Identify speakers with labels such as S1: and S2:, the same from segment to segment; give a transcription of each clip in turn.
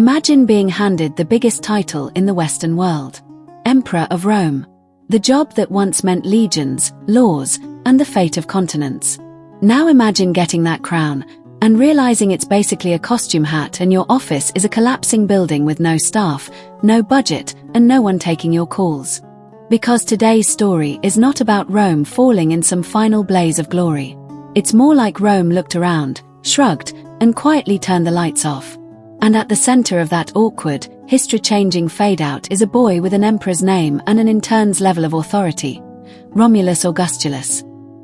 S1: Imagine being handed the biggest title in the Western world. Emperor of Rome. The job that once meant legions, laws, and the fate of continents. Now imagine getting that crown, and realizing it's basically a costume hat and your office is a collapsing building with no staff, no budget, and no one taking your calls. Because today's story is not about Rome falling in some final blaze of glory. It's more like Rome looked around, shrugged, and quietly turned the lights off. And at the center of that awkward, history-changing fade-out is a boy with an emperor's name and an intern's level of authority. Romulus Augustulus.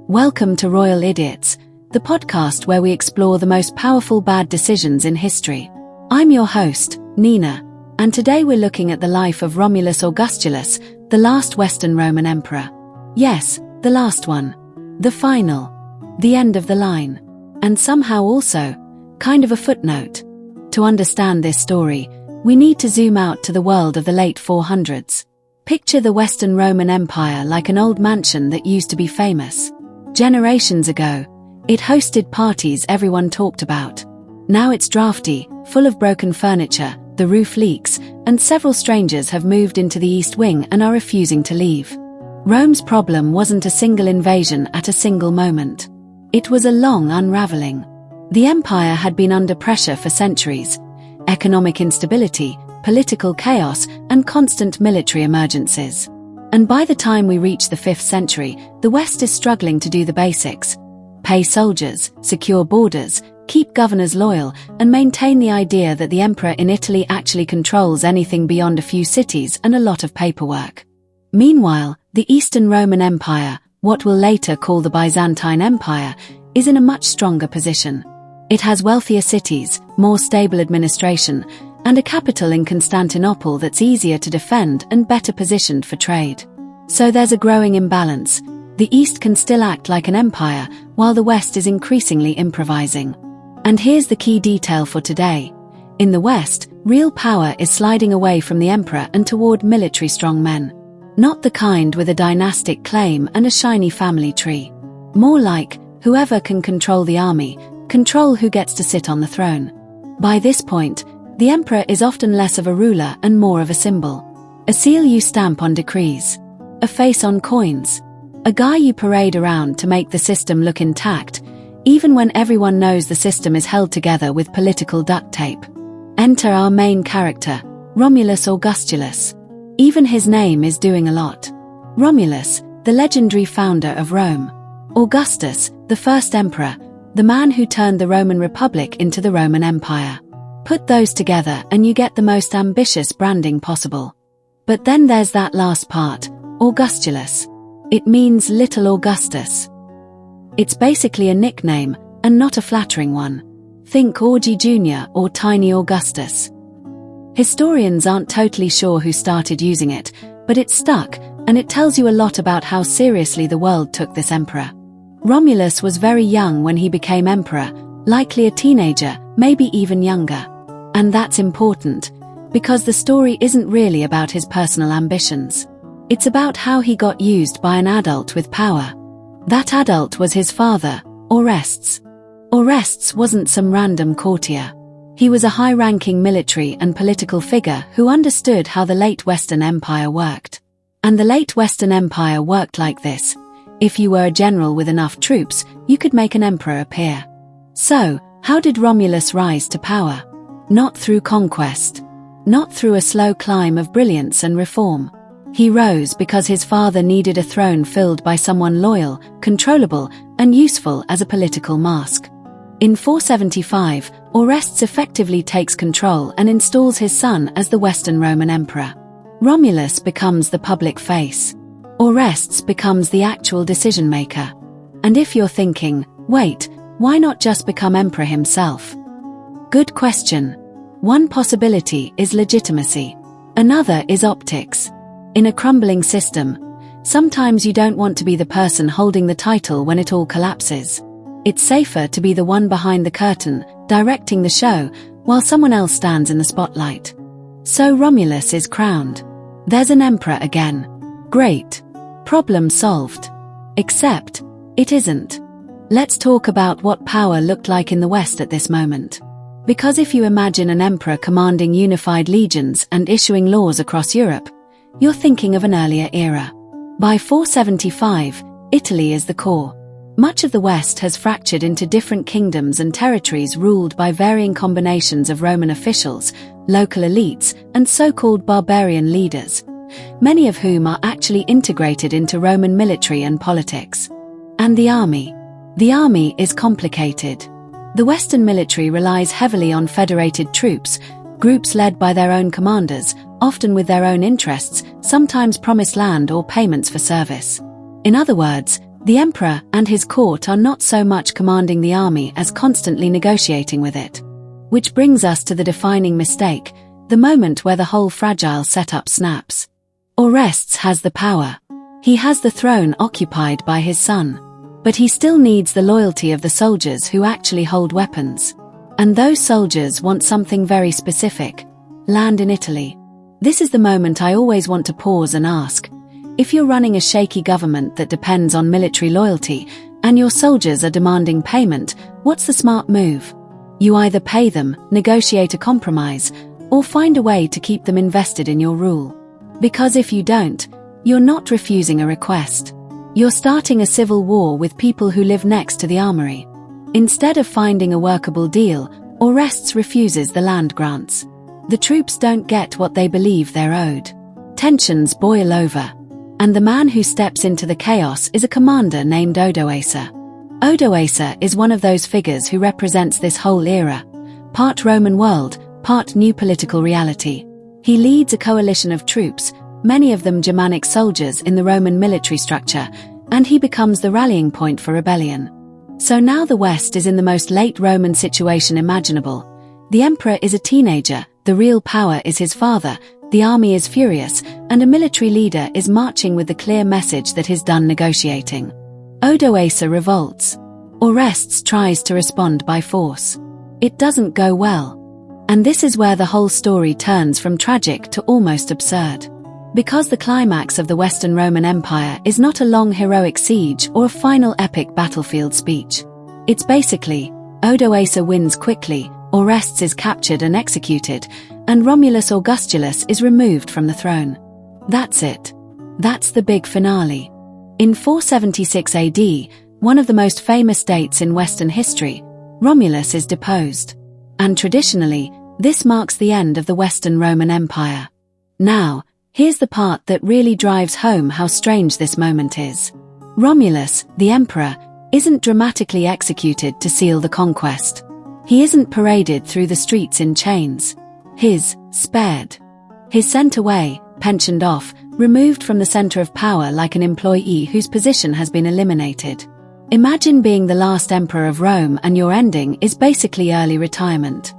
S1: Welcome to Royal Idiots, the podcast where we explore the most powerful bad decisions in history. I'm your host, Nina, and today we're looking at the life of Romulus Augustulus, the last Western Roman emperor. Yes, the last one. The final. The end of the line. And somehow also, kind of a footnote. To understand this story, we need to zoom out to the world of the late 400s. Picture the Western Roman Empire like an old mansion that used to be famous. Generations ago, it hosted parties everyone talked about. Now it's drafty, full of broken furniture, the roof leaks, and several strangers have moved into the East Wing and are refusing to leave. Rome's problem wasn't a single invasion at a single moment. It was a long unraveling. The empire had been under pressure for centuries. Economic instability, political chaos, and constant military emergencies. And by the time we reach the 5th century, the West is struggling to do the basics. Pay soldiers, secure borders, keep governors loyal, and maintain the idea that the emperor in Italy actually controls anything beyond a few cities and a lot of paperwork. Meanwhile, the Eastern Roman Empire, what we'll later call the Byzantine Empire, is in a much stronger position. It has wealthier cities, more stable administration, and a capital in Constantinople that's easier to defend and better positioned for trade. So there's a growing imbalance. The East can still act like an empire, while the West is increasingly improvising. And here's the key detail for today. In the West, real power is sliding away from the emperor and toward military strongmen. Not the kind with a dynastic claim and a shiny family tree. More like, whoever can control the army, control who gets to sit on the throne. By this point, the emperor is often less of a ruler and more of a symbol. A seal you stamp on decrees. A face on coins. A guy you parade around to make the system look intact, even when everyone knows the system is held together with political duct tape. Enter our main character, Romulus Augustulus. Even his name is doing a lot. Romulus, the legendary founder of Rome. Augustus, the first emperor, the man who turned the Roman Republic into the Roman Empire. Put those together and you get the most ambitious branding possible. But then there's that last part, Augustulus. It means Little Augustus. It's basically a nickname, and not a flattering one. Think Augie Jr. or Tiny Augustus. Historians aren't totally sure who started using it, but it stuck, and it tells you a lot about how seriously the world took this emperor. Romulus was very young when he became emperor, likely a teenager, maybe even younger. And that's important, because the story isn't really about his personal ambitions. It's about how he got used by an adult with power. That adult was his father, Orestes. Orestes wasn't some random courtier. He was a high-ranking military and political figure who understood how the late Western Empire worked. And the late Western Empire worked like this. If you were a general with enough troops, you could make an emperor appear. So, how did Romulus rise to power? Not through conquest. Not through a slow climb of brilliance and reform. He rose because his father needed a throne filled by someone loyal, controllable, and useful as a political mask. In 475, Orestes effectively takes control and installs his son as the Western Roman Emperor. Romulus becomes the public face. Orestes becomes the actual decision-maker. And if you're thinking, wait, why not just become emperor himself? Good question. One possibility is legitimacy. Another is optics. In a crumbling system, sometimes you don't want to be the person holding the title when it all collapses. It's safer to be the one behind the curtain, directing the show, while someone else stands in the spotlight. So Romulus is crowned. There's an emperor again. Great. Problem solved. Except, it isn't. Let's talk about what power looked like in the West at this moment. Because if you imagine an emperor commanding unified legions and issuing laws across Europe, you're thinking of an earlier era. By 475, Italy is the core. Much of the West has fractured into different kingdoms and territories ruled by varying combinations of Roman officials, local elites, and so-called barbarian leaders, many of whom are actually integrated into Roman military and politics. And the army. The army is complicated. The Western military relies heavily on federated troops, groups led by their own commanders, often with their own interests, sometimes promised land or payments for service. In other words, the emperor and his court are not so much commanding the army as constantly negotiating with it. Which brings us to the defining mistake, the moment where the whole fragile setup snaps. Orestes has the power. He has the throne occupied by his son. But he still needs the loyalty of the soldiers who actually hold weapons. And those soldiers want something very specific: land in Italy. This is the moment I always want to pause and ask. If you're running a shaky government that depends on military loyalty, and your soldiers are demanding payment, what's the smart move? You either pay them, negotiate a compromise, or find a way to keep them invested in your rule. Because if you don't, you're not refusing a request. You're starting a civil war with people who live next to the armory. Instead of finding a workable deal, Orestes refuses the land grants. The troops don't get what they believe they're owed. Tensions boil over. And the man who steps into the chaos is a commander named Odoacer. Odoacer is one of those figures who represents this whole era, part Roman world, part new political reality. He leads a coalition of troops, many of them Germanic soldiers in the Roman military structure, and he becomes the rallying point for rebellion. So now the West is in the most late Roman situation imaginable. The emperor is a teenager, the real power is his father, the army is furious, and a military leader is marching with the clear message that he's done negotiating. Odoacer revolts. Orestes tries to respond by force. It doesn't go well. And this is where the whole story turns from tragic to almost absurd. Because the climax of the Western Roman Empire is not a long heroic siege or a final epic battlefield speech. It's basically, Odoacer wins quickly, Orestes is captured and executed, and Romulus Augustulus is removed from the throne. That's it. That's the big finale. In 476 AD, one of the most famous dates in Western history, Romulus is deposed. And traditionally, this marks the end of the Western Roman Empire. Now, here's the part that really drives home how strange this moment is. Romulus, the emperor, isn't dramatically executed to seal the conquest. He isn't paraded through the streets in chains. He's spared. He's sent away, pensioned off, removed from the center of power like an employee whose position has been eliminated. Imagine being the last emperor of Rome and your ending is basically early retirement.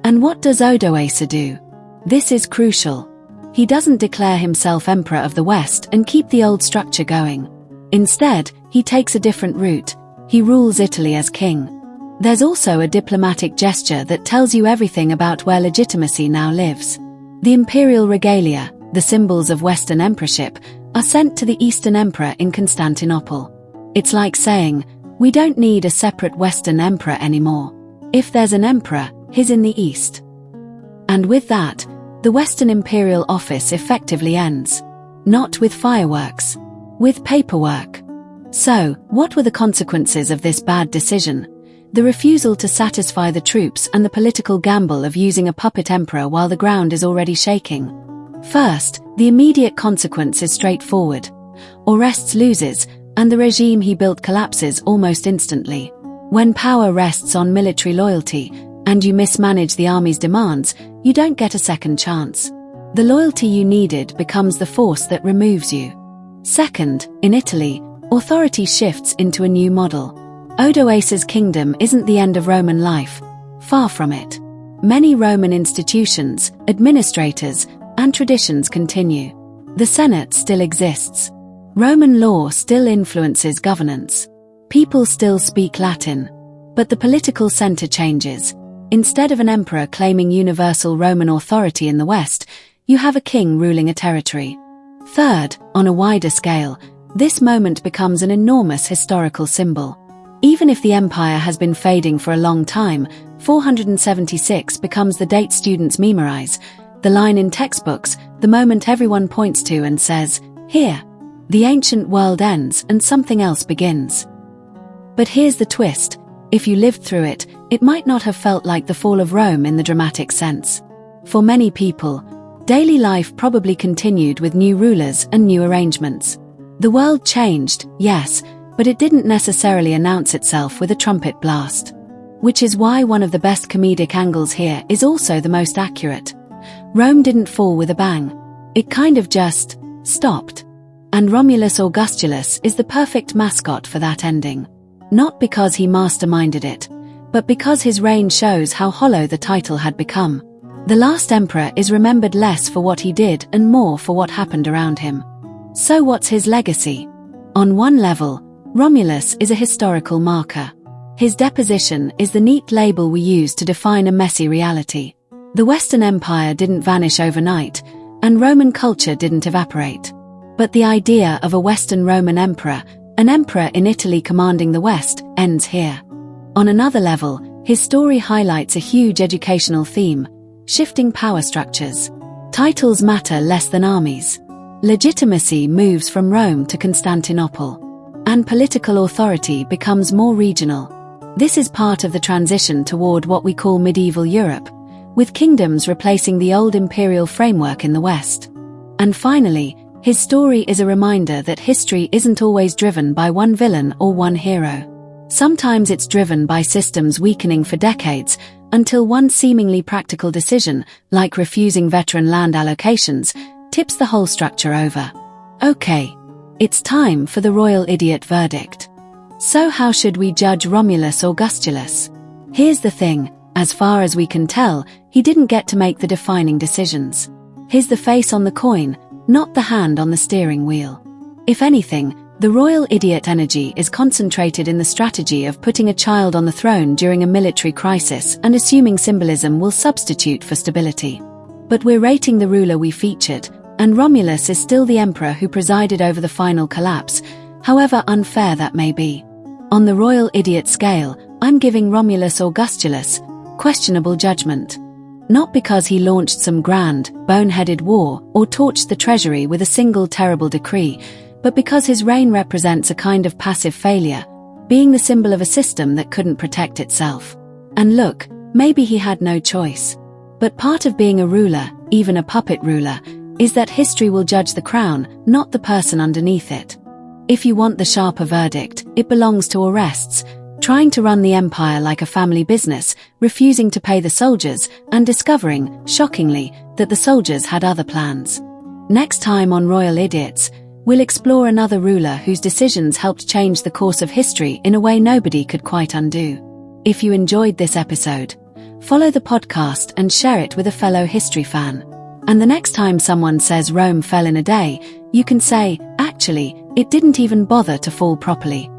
S1: And what does Odoacer do? This is crucial. He doesn't declare himself emperor of the West and keep the old structure going. Instead, he takes a different route. He rules Italy as king. There's also a diplomatic gesture that tells you everything about where legitimacy now lives. The imperial regalia, the symbols of Western emperorship, are sent to the Eastern emperor in Constantinople. It's like saying, we don't need a separate Western emperor anymore. If there's an emperor, he's in the East. And with that, the Western imperial office effectively ends. Not with fireworks. With paperwork. So, what were the consequences of this bad decision? The refusal to satisfy the troops and the political gamble of using a puppet emperor while the ground is already shaking. First, the immediate consequence is straightforward. Orestes loses, and the regime he built collapses almost instantly. When power rests on military loyalty, and you mismanage the army's demands, you don't get a second chance. The loyalty you needed becomes the force that removes you. Second, in Italy, authority shifts into a new model. Odoacer's kingdom isn't the end of Roman life. Far from it. Many Roman institutions, administrators, and traditions continue. The Senate still exists. Roman law still influences governance. People still speak Latin. But the political center changes. Instead of an emperor claiming universal Roman authority in the West, you have a king ruling a territory. Third, on a wider scale, this moment becomes an enormous historical symbol. Even if the empire has been fading for a long time, 476 becomes the date students memorize, the line in textbooks, the moment everyone points to and says, "Here." The ancient world ends and something else begins. But here's the twist: if you lived through it, it might not have felt like the fall of Rome in the dramatic sense. For many people, daily life probably continued with new rulers and new arrangements. The world changed, yes, but it didn't necessarily announce itself with a trumpet blast. Which is why one of the best comedic angles here is also the most accurate. Rome didn't fall with a bang. It kind of just stopped. And Romulus Augustulus is the perfect mascot for that ending. Not because he masterminded it, but because his reign shows how hollow the title had become. The last emperor is remembered less for what he did and more for what happened around him. So what's his legacy? On one level, Romulus is a historical marker. His deposition is the neat label we use to define a messy reality. The Western Empire didn't vanish overnight, and Roman culture didn't evaporate. But the idea of a Western Roman emperor, an emperor in Italy commanding the West, ends here. On another level, his story highlights a huge educational theme: shifting power structures. Titles matter less than armies. Legitimacy moves from Rome to Constantinople, and political authority becomes more regional. This is part of the transition toward what we call medieval Europe, with kingdoms replacing the old imperial framework in the West. And finally, his story is a reminder that history isn't always driven by one villain or one hero. Sometimes it's driven by systems weakening for decades, until one seemingly practical decision, like refusing veteran land allocations, tips the whole structure over. Okay, it's time for the royal idiot verdict. So how should we judge Romulus Augustulus? Here's the thing, as far as we can tell, he didn't get to make the defining decisions. He's the face on the coin, not the hand on the steering wheel. If anything, the royal idiot energy is concentrated in the strategy of putting a child on the throne during a military crisis and assuming symbolism will substitute for stability. But we're rating the ruler we featured, and Romulus is still the emperor who presided over the final collapse, however unfair that may be. On the royal idiot scale, I'm giving Romulus Augustulus questionable judgment. Not because he launched some grand, boneheaded war or torched the treasury with a single terrible decree, but because his reign represents a kind of passive failure, being the symbol of a system that couldn't protect itself. And look, maybe he had no choice. But part of being a ruler, even a puppet ruler, is that history will judge the crown, not the person underneath it. If you want the sharper verdict, it belongs to Orestes, trying to run the empire like a family business, refusing to pay the soldiers, and discovering, shockingly, that the soldiers had other plans. Next time on Royal Idiots, we'll explore another ruler whose decisions helped change the course of history in a way nobody could quite undo. If you enjoyed this episode, follow the podcast and share it with a fellow history fan. And the next time someone says Rome fell in a day, you can say, actually, it didn't even bother to fall properly.